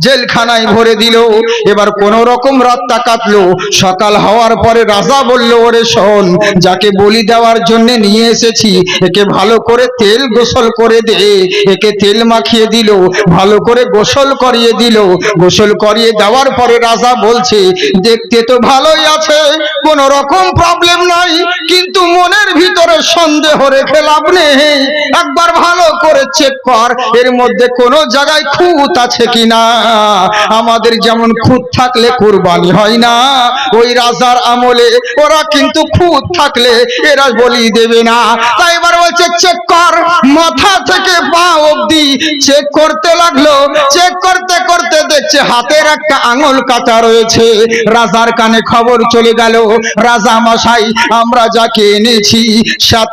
[SPEAKER 1] জেলখানায় ভরে দিল। এবার কোন রকম রাতটা কাটলো। সকাল হওয়ার পরে রাজা বলল, ওরে শোন, যাকে বলি দেওয়ার জন্য নিয়ে এসেছি, একে ভালো করে তেল গোসল করে দে। একে তেল মাখিয়ে দিল, ভালো করে গোসল করিয়ে দিল। গোসল করিয়ে দেওয়ার পরে রাজা বলছে, দেখতে তো ভালোই আছে, কোন রকম প্রবলেম নাই, কিন্তু মনের ভিতরে সন্দেহ রেখে লাভ নেই, একবার ভালো করে চেক কর এর মধ্যে কোন জায়গায় খুঁত আছে কিনা। আমাদের যেমন খুঁত থাকলে কুরবানি হয় না, ওই রাজার আমলে ওরা কিন্তু খুঁত থাকলে এরা বলি দেবে না। তাই এবার বলছে চেক কর, মাথা থেকে পা অবধি চেক করতে লাগলো। চেক করতে করতে দেখছে হাতের একটা আঙুল কাটা রয়েছে। রাজার কানে খবর চলে গেল, রাজা মশাই, আমরা যাকে এনেছি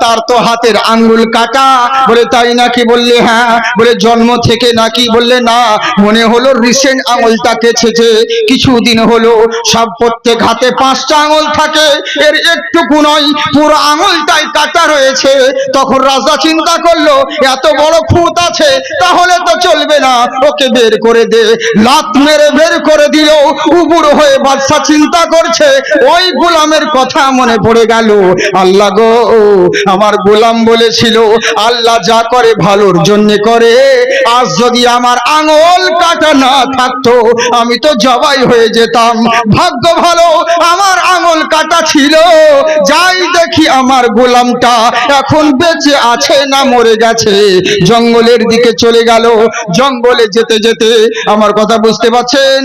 [SPEAKER 1] তার তো হাতের আঙ্গুল কাটা। বলে তাই নাকি? বললে হ্যাঁ। বলে জন্ম থেকে নাকি? বললে না, মনে হলো রিসেন্ট আঙুলটা কেটেছে, কিছুদিন হলো। সব প্রত্যেক হাতে 5টা আঙুল থাকে, এর একটুকু নয়, পুরো আঙুলটাই কাটা রয়েছে। তখন রাজা চিন্তা করলো, এত বড় খুঁত আছে, তাহলে তো চলবে না, ওকে বের করে দে। লাত মেরে বের করে দিল। উবুড় হয়ে বাদশা চিন্তা করছে, ওই গোলামের কথা মনে পড়ে গেল। আল্লাহ গো, আমার গোলাম বলেছিল আল্লাহ যা করে ভালোর জন্য করে, আজ যদি আমার আঙুল কাটা না থাকতো আমি তো জবাই হয়ে যেতাম। ভাগ্য ভালো আমার আঙুল কাটা ছিল। যাই দেখি আমার গোলামটা এখন বেঁচে আছে না মরে গেছে। জঙ্গলের দিকে চলে গেল। জঙ্গলে যেতে যেতে, আমার কথা বুঝতে পারছেন?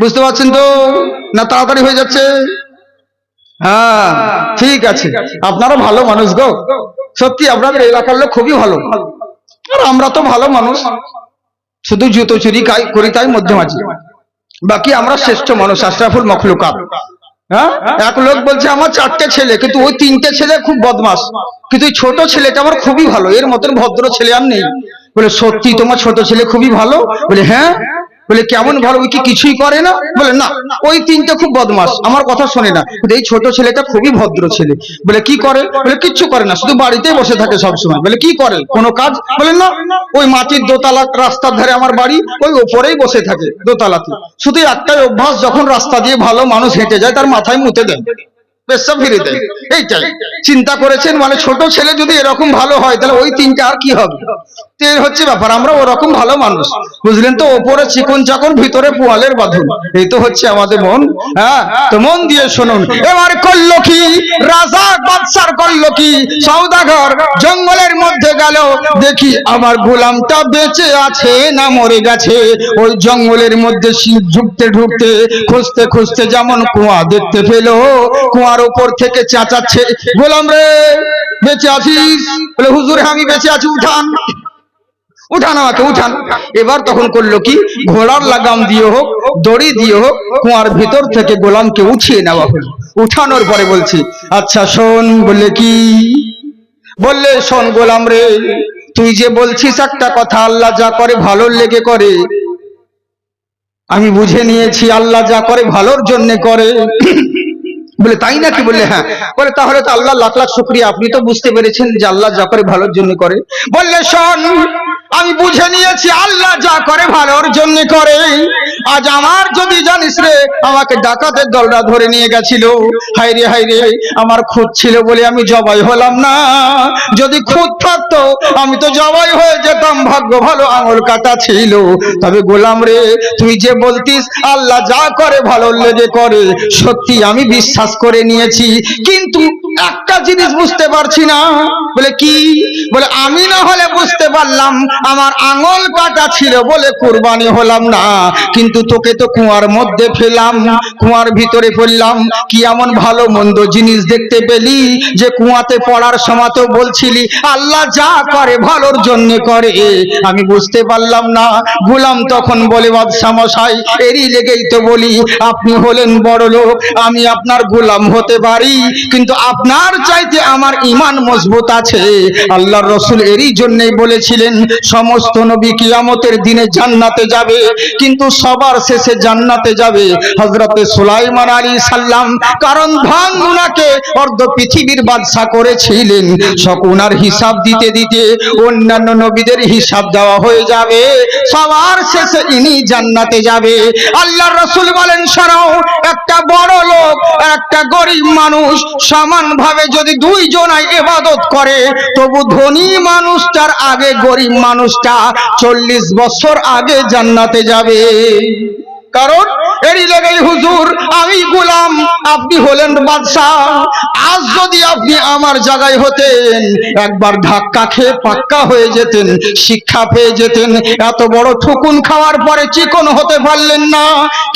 [SPEAKER 1] বুঝতে পারছেন তো না? তাড়াতাড়ি হয়ে যাচ্ছে। হ্যাঁ ঠিক আছে, আপনারা ভালো মানুষ গো, সত্যি আপনাদের এলাকার লোক খুবই ভালো। আর আমরা তো ভালো মানুষ, শুধু জুতো চুরি করি তাই মধ্যে মাঝে, বাকি আমরা শ্রেষ্ঠ মানুষ, আশরাফুল মখলুকাত। হ্যাঁ, এক লোক বলছে আমার 4টে ছেলে, কিন্তু ওই 3টে ছেলে খুব বদমাস, কিন্তু এই ছোট ছেলেটা আমার খুবই ভালো, এর মতন ভদ্র ছেলে আর নেই। বলে সত্যি তোমার ছোট ছেলে খুবই ভালো? বলে হ্যাঁ। বলে কেমন ভালো? ওই কি কিছুই করে না? বলে না, ওই 3টে খুব বদমাস, আমার কথা শোনে না, এই ছোট ছেলেটা খুবই ভদ্র ছেলে। বলে কি করে? বলে কিচ্ছু করে না, শুধু বাড়িতেই বসে থাকে সবসময়। বলে কি করে, কোনো কাজ? বলে না, ওই মাটির দোতলা রাস্তার ধারে আমার বাড়ি, ওই ওপরেই বসে থাকে দোতলাতে, শুধু একটাই অভ্যাস, যখন রাস্তা দিয়ে ভালো মানুষ হেঁটে যায় তার মাথায় মুতে দেয়, পেশাব ফিরে দেয়, এইটাই। চিন্তা করেছেন, মানে ছোট ছেলে যদি এরকম ভালো হয় তাহলে ওই 3টে আর কি হবে? হচ্ছে ব্যাপার, আমরা ওরকম ভালো মানুষ, বুঝলেন তো, ওপরে চিকন চাকন, ভিতরে পোয়ালের বাঁধন, এই তো হচ্ছে আমাদের মন। হ্যাঁ, তো মন দিয়ে শুনুন। এবার করলো কি রাজা, বাদশার করলো কি, সওদাগর জঙ্গলের মধ্যে গেল, দেখি আমার গোলামটা বেঁচে আছে না মরে গেছে। ওই জঙ্গলের মধ্যে ঢুকতে ঢুকতে, খুঁজতে খুঁজতে যেমন কুয়া দেখতে পেল, কুয়ার উপর থেকে চেঁচাচ্ছে, গোলাম রে বেঁচে আছিস? বলে হুজুর আমি বেঁচে আছি, উঠান উঠান আমাকে, উঠান। এবার তখন করলো কি, ঘোড়ার লাগাম দিয়ে হোক, দড়ি দিয়ে হোক, কুয়ার ভিতর থেকে গোলামকে উঠিয়ে নেওয়া হলো। উঠানোর পরে বলছি, আচ্ছা শোন। বললে কি? বললে শোন গোলাম রে, তুই যে বলছিস একটা কথা, আল্লাহ যা করে ভালোর লেগে করে, আমি বুঝে নিয়েছি আল্লাহ যা করে ভালোর জন্য করে। বলে তাই নাকি? বললে হ্যাঁ। বলে তাহলে তো আল্লাহ লাখ লাখ শুকরিয়া, আপনি তো বুঝতে পেরেছেন যে আল্লাহ যা করে ভালোর জন্য করে। বললে শোন, আমি বুঝে নিয়েছি আল্লাহ যা করে ভালোর জন্য করে। আজ আমার যদি জানিস রে আমাকে ডাকাতের দলরা ধরে নিয়ে গেছিল, হায়রে হায়রে আমার খুঁত ছিল বলে আমি জবাই হলাম না। যদি খুঁত থাকতো আমি তো জবাই হয়ে যেতাম, ভাগ্য ভালো আঙুল কাটা ছিল। তবে গোলাম রে তুই যে বলতিস আল্লাহ যা করে ভালোর লেগে করে, সত্যি আমি বিশ্বাস করে নিয়েছি, কিন্তু একটা জিনিস বুঝতে পারছি না। বলে কি? বলে আমি না হলে বুঝতে পারলাম আমার আঙুল কাটা ছিল বলে কুরবানি হলাম না, কিন্তু তোকে তো কুয়ার মধ্যে ফেলাম, কুয়ার ভিতরে পড়লাম, কি এমন ভালো মন্দ জিনিস দেখতে পেলি যে কুয়াতে পড়ার সময় তো বলছিলি আল্লাহ যা করে ভালোর জন্য করে, আমি বুঝতে পারলাম না। গোলাম তখন বলে বাদশা মশাই এরই লেগেই তো বলি আপনি হলেন বড় লোক, আমি আপনার গোলাম হতে পারি, কিন্তু আপনার চাইতে আমার ঈমান মজবুত আছে। আল্লাহর রাসূল এরই জন্যই বলেছিলেন সমস্ত নবী কিয়ামতের দিনে জান্নাতে যাবে, কিন্তু সবার শেষে জান্নাতে যাবে হযরতে সুলাইমান আলাইহিস সালাম, কারণ ধন ওনাকে অর্ধ পৃথিবীর বাদশা করেছিলেন। ওনার হিসাব দিতে দিতে অন্যান্য নবীদের হিসাব দেওয়া হয়ে যাবে, সবার শেষে ইনি জান্নাতে যাবে। আল্লাহর রাসূল বলেন শোনো, একটা বড় লোক আর একটা গরিব মানুষ সমানভাবে যদি দুইজনাই ইবাদত করে, তবু ধনী মানুষটার আগে গরিব মানুষটা 40 বছর আগে জান্নাতে যাবে। কারণ এরই লেগেই হুজুর আমি গোলাম, আপনি হলেন বাদশা। আজ যদি আপনি আমার জায়গায় হতেন একবার ধাক্কা খেয়ে পাক্কা হয়ে যেতেন, শিক্ষা পেয়ে যেতেন। এত বড় ঠুকুন খাওয়ার পরে চিকন হতে পারলেন না,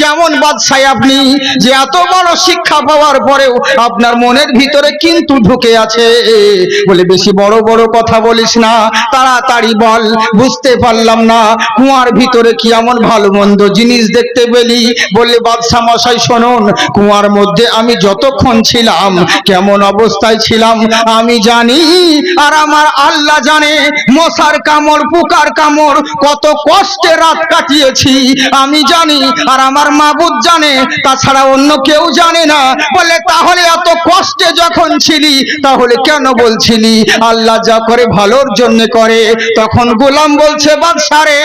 [SPEAKER 1] কেমন বাদশাই আপনি যে এত বড় শিক্ষা পাওয়ার পরেও আপনার মনের ভিতরে কিন্তু ঢুকে আছে। বলে বেশি বড় বড় কথা বলিস না, তাড়াতাড়ি বল, বুঝতে পারলাম না কুয়ার ভিতরে কি এমন ভালো মন্দ জিনিস দেখতে পেলি। বললে বাদশা মশাই শুনুন, কুয়ার মধ্যে আমি যতক্ষণ ছিলাম কেমন অবস্থায় ছিলাম আমি জানি, আর আমার আল্লাহ জানে। মশার কামড় পোকার কামড় কত কষ্টে রাত কাটিয়েছি আমি জানি, আর আমার মাবুদ জানে, তাছাড়া অন্য কেউ জানে না। বলে তাহলে এত কষ্টে যখন ছিলি তাহলে কেন বলছিলি আল্লাহ যা করে ভালোর জন্য করে? তখন গোলাম বলছে বাদশা রে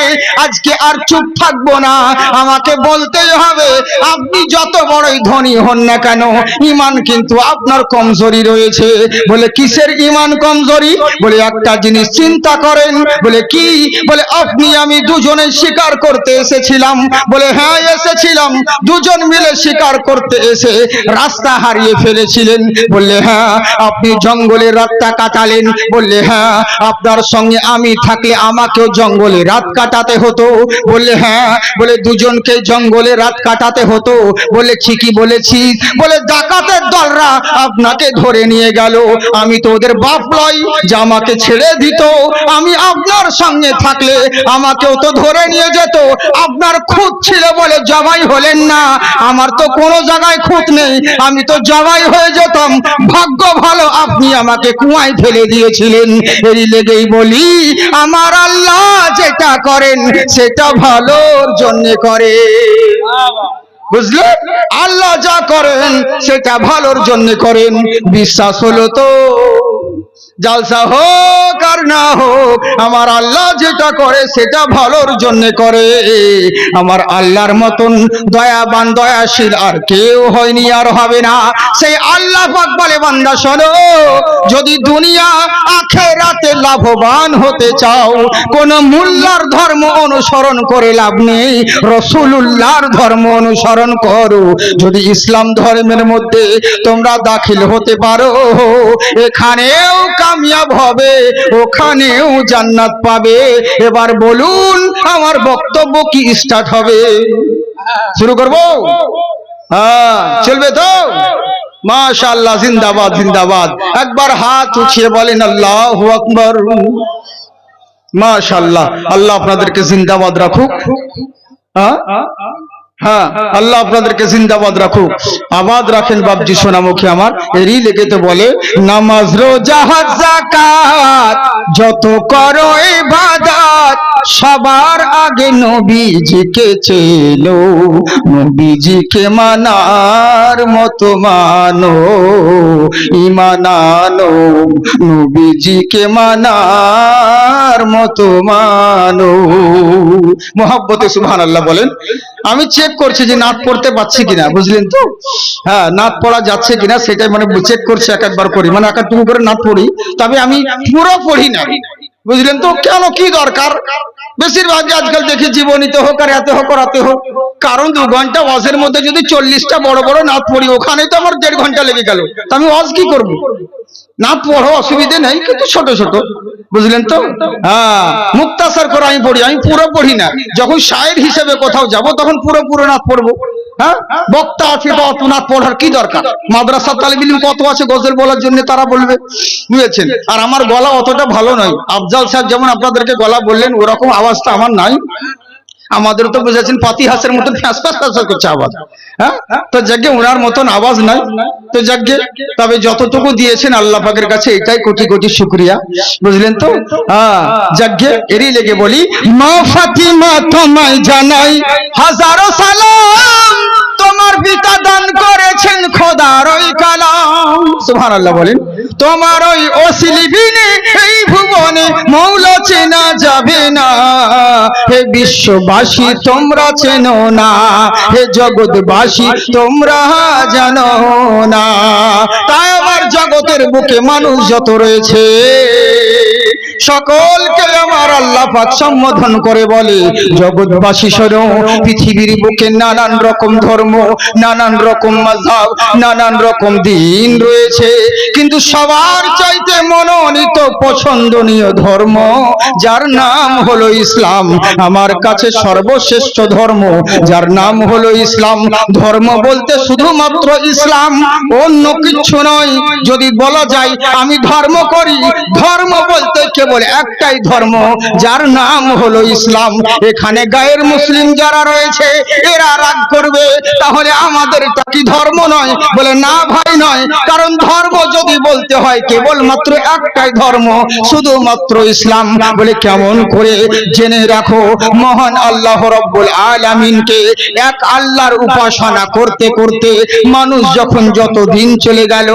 [SPEAKER 1] আজকে আর চুপ থাকবো না, আমাকে বলতেই হবে। আপনি যত বড়ই ধনী হন না কেন ঈমান কিন্তু আপনার কমজোরি রয়েছে। বলে কিসের ঈমান কমজোরি? বলে একটা জিনিস চিন্তা করেন। বলে কি? বলে আপনি আমি দুজনে শিকার করতে এসেছিলাম। বলে হ্যাঁ এসেছিলাম, দুজন মিলে শিকার করতে এসে রাস্তা হারিয়ে ফেলেছিলেন। বললে হ্যাঁ। আপনি জঙ্গলে রাতটা কাটালেন। বললে হ্যাঁ। আপনার সঙ্গে আমি থাকলে আমাকেও জঙ্গলে রাত কাটাতে হতো। বললে হ্যাঁ। বলে দুজনকে জঙ্গলে রাত কাটাতে হতো। বলে ঠিকই বলেছিস। বলে ডাকাতের দলরা আপনাকে ধরে নিয়ে গেল, আমি তো ওদের বাপ লই যে আমাকে ছেড়ে দিত। আমি আপনার সঙ্গে থাকলে আমাকেও তো ধরে নিয়ে যেত। আপনার খুঁত ছিল বলে জবাই হলেন না, আমার তো কোনো জায়গায় খুঁত নেই, আমি তো জবাই হয়ে যেতাম। ভাগ্য ভালো আপনি আমাকে কুয়ায় ফেলে দিয়েছিলেন। এরই লেগেই বলি আমার আল্লাহ যেটা করেন সেটা ভালোর জন্য করে। বুঝলেন? আল্লাহ যা করেন সেটা ভালোর জন্য করেন। বিশ্বাস হলো তো? জালসা হোক আর না হোক আমার আল্লাহ যেটা করে সেটা ভালোর জন্য করে। আমার আল্লাহর মতন দয়াবান দয়াশীল আর কেউ হয়নি, আর হবে না। সেই আল্লাহ পাক বলে বান্দা শোনো, যদি দুনিয়া আখিরাতে লাভবান হতে চাও কোন মোল্লার ধর্ম অনুসরণ করে লাভ নেই, রাসূলুল্লাহর ধর্ম অনুসরণ করো। যদি ইসলাম ধর্মের মধ্যে তোমরা দাখিল হতে পারো, এখানেও কামিয়াব হবে, ওখানেও জান্নাত পাবে। এবার বলুন আমার বক্তব্য কি স্টার্ট হবে? শুরু করব? হ্যাঁ চলবে তো? মাশাআল্লাহ, জিন্দাবাদ জিন্দাবাদ। একবার হাত উঠিয়ে বলেন আল্লাহু আকবার। মাশাআল্লাহ, আল্লাহ আপনাদেরকে জিন্দাবাদ রাখুক। হ্যাঁ হ্যাঁ, আল্লাহ আপনাদেরকে জিন্দাবাদ রাখুক, আবাদ রাখেন বাপজি সোনামুখী আমার। এরই লেগে তো বলে নামাজ রোজা হজ যাকাত যত করো ইবাদত সবার আগে নবীজিকে চেনো, নবীজিকে মানার মতো মানো, ঈমান আনো, নবীজিকে মানার মতো মানো। মোহাব্বতে সুবহানাল্লাহ বলেন। আমি চেক করছি যে নাত পড়তে পারছি কিনা, বুঝলেন তো? হ্যাঁ, নাত পড়া যাচ্ছে কিনা সেটাই মানে চেক করছি, এক একবার করি, মানে এক একটু করে নাত পড়ি, তবে আমি পুরো পড়ি না, বুঝলেন তো? কেন, কি দরকার? বেশিরভাগ আজকাল দেখি জীবনীতে হোক আর এতে হোক রাতে হোক, কারণ 2 ঘন্টা ওয়াজের মধ্যে যদি 40টা বড় বড় নাত পড়ি, ওখানে তো আমার 1.5 ঘন্টা লেগে গেল, তা আমি ওয়াজ কি করব? নাত পড়ো, অসুবিধে নেই, কিন্তু ছোট ছোট, বুঝলেন তো? হ্যাঁ, মুক্তাসার করে আমি পড়ি, আমি পুরো পড়ি না। যখন শায়ের হিসেবে কোথাও যাব তখন পুরো পুরো নাত পড়বো। হ্যাঁ, বক্তা আছে তো অত নাত পড়ার কি দরকার? মাদ্রাসা তালিব ইলম কত আছে গজল বলার জন্য, তারা বলবে, বুঝেছেন? আর আমার গলা অতটা ভালো নয়। আফজাল সাহেব যেমন আপনাদেরকে গলা বললেন, ওরকম আওয়াজটা আমার নাই। আমাদের তো বুঝেছেন পাতিহাসের মতন ফ্যাঁস ফ্যাঁস ফ্যাঁস করছে আওয়াজ। হ্যাঁ, তো যাকে ওনার মতন আওয়াজ নাই, তো যাকে, তবে যতটুকু দিয়েছেন আল্লাহ পাকের কাছে এটাই কোটি কোটি শুকরিয়া, বুঝলেন তো? হ্যাঁ, যাকে এরই লেগে বলি, মা ফাতিমা তোমায় জানাই হাজারো সালাম, তোমার পিতা দান করেছেন খোদার ওই কালাম। সুবহানাল্লাহ বলেন। তোমার ওই ওসিলি বিনে এই ভুবনে মৌলা চেনা যাবে না, হে বিশ্ববাসী তোমরা চেনো না, হে জগৎবাসী তোমরা জানো না। তাই আমার জগতের বুকে মানুষ যত রয়েছে সকলকে আমার আল্লাহ পাক সম্বোধন করে বলে জগৎবাসী শোনো, পৃথিবীর বুকে নানান রকম ধর্ম, নানান রকম মাযহাব, নানান রকম দিন রয়েছে, কিন্তু সবার চাইতে মনোনীত পছন্দনীয় ধর্ম যার নাম হলো ইসলাম, আমার কাছে সর্বশ্রেষ্ঠ ধর্ম যার নাম হলো ইসলাম। ধর্ম বলতে শুধুমাত্র ইসলাম, অন্য কিছু নয়। যদি বলা যায় আমি ধর্ম করি, ধর্ম বলতে কেবল একটাই ধর্ম যার নাম হলো ইসলাম। এখানে গায়ের মুসলিম যারা রয়েছে এরা রাগ করবে, তাহলে আমাদেরটা কি ধর্ম নয়? বলে না ভাই নয়, কারণ ধর্ম যদি বলতে হয় কেবলমাত্র একটাই ধর্ম, শুধুমাত্র ইসলাম। বলে কেমন করে? জেনে রাখো, মহান আল্লাহ রব্বুল আলামিনকে এক আল্লাহর উপাসনা করতে করতে মানুষ যখন যত দিন চলে গেল,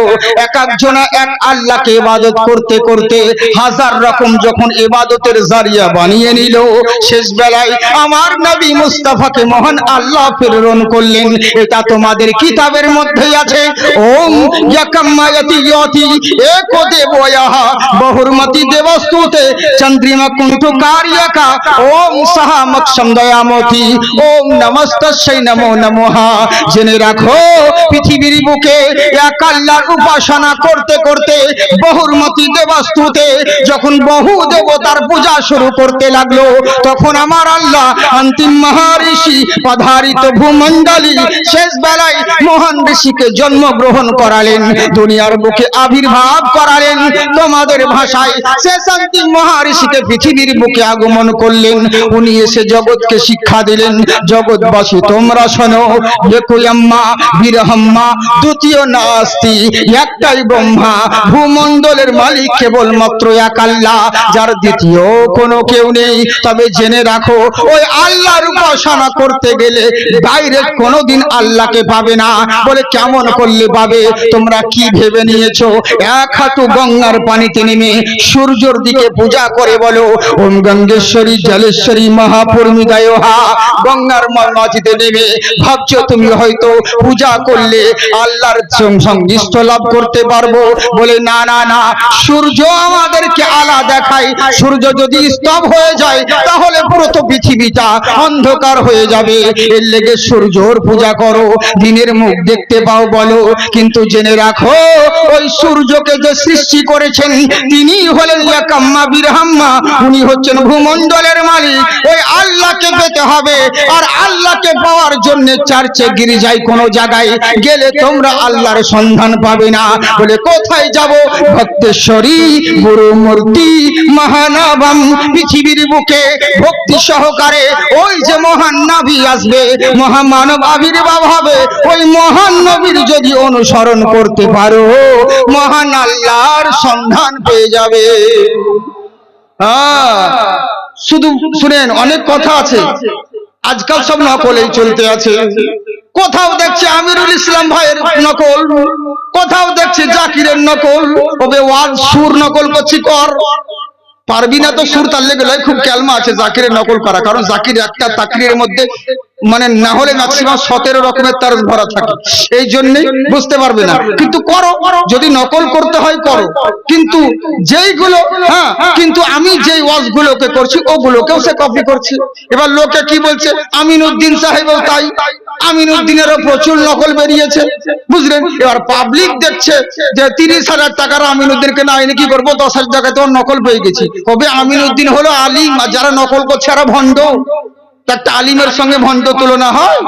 [SPEAKER 1] এক একজনা এক আল্লাহকে ইবাদত করতে করতে হাজার রকম যখন ইবাদতের জারিয়া বানিয়ে নিল, শেষ বেলায় আমার নবী মুস্তাফাকে মহান আল্লাহ প্রেরণ করলেন। এটা তোমাদের কিতাবের মধ্যেই আছে। ওম ইয়াকাম্মায়াতি ইয়াতি একো দেবয়াহা বহুরমতি দেবস্তুতে চন্দ্রিমা কুণ্ঠু কার্যকা ওম সাহা মক্ষম দয়ামতি ওম নমস্তস্যৈ নমো নমঃ। জেনে রাখো, পৃথিবীর বুকে এক আল্লাহর উপাসনা করতে করতে বহুরমতি দেবস্তুতে যখন বহু দেবতার পূজা শুরু করতে লাগলো, তখন আমার আল্লাহ অন্তিম মহারিষি পধারিত ভূমণ্ডলী শেষ বেলায় মহান ঋষিকে জন্মগ্রহণ করালেন, দুনিয়ার বুকে আবির্ভাব করালেন। তোমাদের ভাষায় শেষ অন্তিম মহারিষিকে পৃথিবীর বুকে আগমন করলেন। উনি এসে জগৎকে শিক্ষা দিলেন, জগৎবাসী তোমরা শোনো, একোয়াম্মা বিরহম্মা দ্বিতীয় নাস্তি, একটাই ব্রহ্মা, ভূমণ্ডলের মালিক কেবলমাত্র এক আল্লাহ, যার দ্বিতীয় কোনো কেউ নেই। তবে জেনে রাখো, ওই আল্লাহর উপাসনা করতে গেলে ডাইরেক্ট কোনোদিন আল্লাহকে পাবে না। বলে কেমন করলে পাবে? তোমরা কি ভেবে নিয়েছো এক হাঁটু গঙ্গার পানিতে নেমে সূর্যের দিকে পূজা করে বলো ওম গঙ্গেশ্বরী জলেশ্বরী মহাপূর্মিদায়হা, গঙ্গার মাঝিতে নেমে ভাবছো তুমি হয়তো পূজা করলে আল্লাহর সঙ্গিষ্ঠ লাভ করতে পারবো? বলে না না না, সূর্য আমাদেরকে আলা দেখায়। সূর্য যদি স্তব হয়ে যায় তাহলে পুরো তো পৃথিবীটা অন্ধকার হয়ে যাবে। এর লেগে সূর্যর পূজা করো, দিনের মুখ দেখতে পাও বলো। কিন্তু জেনে রাখো, ওই সূর্যকে যে সৃষ্টি করেছেন তিনি হলেন ইয়াকাম্মা বিরহাম্মা, উনি হচ্ছেন ভূমণ্ডলের মালিক। ওই আল্লাহকে পেতে হবে, আর আল্লাহকে পাওয়ার জন্য চার্চে গির্জায় কোনো জায়গায় গেলে তোমরা আল্লাহর সন্ধান পাবে না। বলে কোথায় যাব? ভক্তেশ্বরী গুরু মূর্তি মহানাভম, পৃথিবীর বুকে ভক্তি সহকারে ওই যে মহান নবী আসবে, মহামানব আবির্ভাব হবে, ওই মহান নবীর যদি অনুসরণ করতে পারো মহান আল্লাহর সন্ধান পেয়ে যাবে। হ্যাঁ, শুধু শুনেন, অনেক কথা আছে, আজকাল সব নকলেই চলতে আছে। কোথাও দেখছি আমিরুল ইসলাম ভাইয়ের নকল, কোথাও দেখছি জাকিরের নকল। তবে ওয়াজ সুর নকল করছি, কর, পারবি না তো সুর তার লেগে খুব ক্যালমা আছে জাকিরের নকল করা, কারণ জাকির একটা তাকরীরের মধ্যে মানে না হলে ম্যাক্সিমাম 17 রকমের তার ভরা থাকে, এই জন্যই বুঝতে পারবে না। কিন্তু করো, যদি নকল করতে হয় করো, কিন্তু যেইগুলো হ্যাঁ, কিন্তু আমি যেই ওয়াজগুলোকে করছি ওগুলোকেও সে কপি করছে। এবার লোকে কি বলছে, আমিনউদ্দিন সাহেবও তাই, আমিনউদ্দিনেরও প্রচুর নকল বেরিয়েছে, বুঝলেন। এবার পাবলিক দেখছে যে 30,000 টাকার আমিনউদ্দিনকে না এনে কি করবো, 10,000 টাকায় তো নকল পেয়ে গেছি। কবে আমিনউদ্দিন হলো আলিম, আর যারা নকল করছে এরা ভণ্ড। একটা আলিমের সঙ্গে ভণ্ড তুলনা হয়?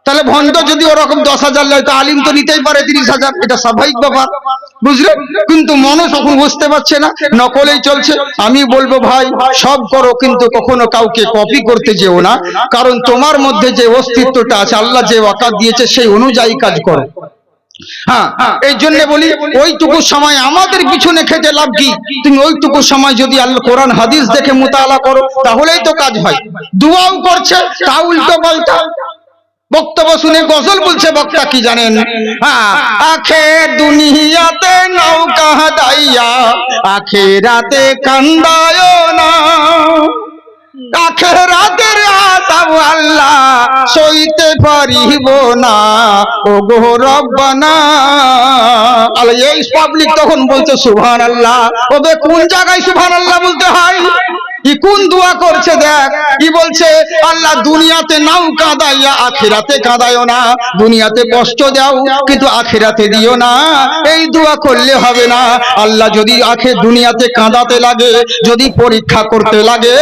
[SPEAKER 1] তাহলে ভণ্ড যদি ওরকম 10,000 নেয়, তো আলিম তো নিতেই পারে 30,000, এটা স্বাভাবিক ব্যাপার, বুঝলেন। কিন্তু মানুষ এখন বুঝতে পারছে না, নকলেই চলছে। আমি বলবো ভাই, সব করো, কিন্তু কখনো কাউকে কপি করতে যেও না, কারণ তোমার মধ্যে যে অস্তিত্বটা আছে, আল্লাহ যে ওয়াকাত দিয়েছে সেই অনুযায়ী কাজ করো। হ্যাঁ, এই জন্য বলি, ওইটুকু সময় আমাদের পিছনে খেটে লাভ কি? তুমি ওইটুকু সময় যদি আল্লাহ কোরআন হাদিস দেখে মুতাআলা করো, তাহলেই তো কাজ হয়। দুয়াও করছে তা উল্টো পাল্টা বক্তব্য শুনে গজল বলছে বক্তা, কি জানেন, আখে দুনিয়াতে নৌকা দাইয়া আখিরাতে কান্দায় না, আখিরাতের আযাব আল্লাহ সইতে পারিব না, ও গো রব্বানা। আল্লাহ, এই পাবলিক তখন বলছে সুবহানাল্লাহ। ওবে কোন জায়গায় সুবহানাল্লাহ বলতে হয়? ই কোন দোয়া করছে দেখ, কি বলছে, আল্লাহ দুনিয়াতে নাও কাঁদাইয়া আখিরাতে কাঁদায়ও না, দুনিয়াতে কষ্ট দাও কিন্তু আখিরাতে দিও না, এই দোয়া করলে হবে না। আল্লাহ যদি দুনিয়াতে কাঁদাতে লাগে, যদি পরীক্ষা করতে লাগে,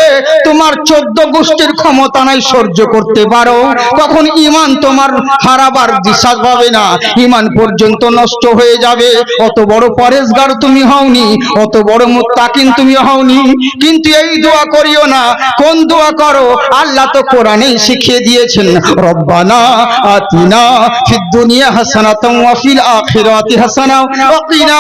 [SPEAKER 1] তোমার 14 গোষ্ঠীর ক্ষমতা নাই সহ্য করতে পারো, তখন ঈমান তোমার হারাবার দিশা পাবে না, ঈমান পর্যন্ত নষ্ট হয়ে যাবে। অত বড় পরেজগার তুমি হওনি, অত বড় মুত্তাকিন তুমি হওনি, কিন্তু এই দোয়া করিও না। কোন দোয়া করো? আল্লাহ তো কোরআনেই শিখিয়ে দিয়েছেন, রব্বানা আতিনা ফিদ দুনিয়া হাসানাতাও ওয়া ফিল আখিরাতি হাসানাও ওয়া কিনা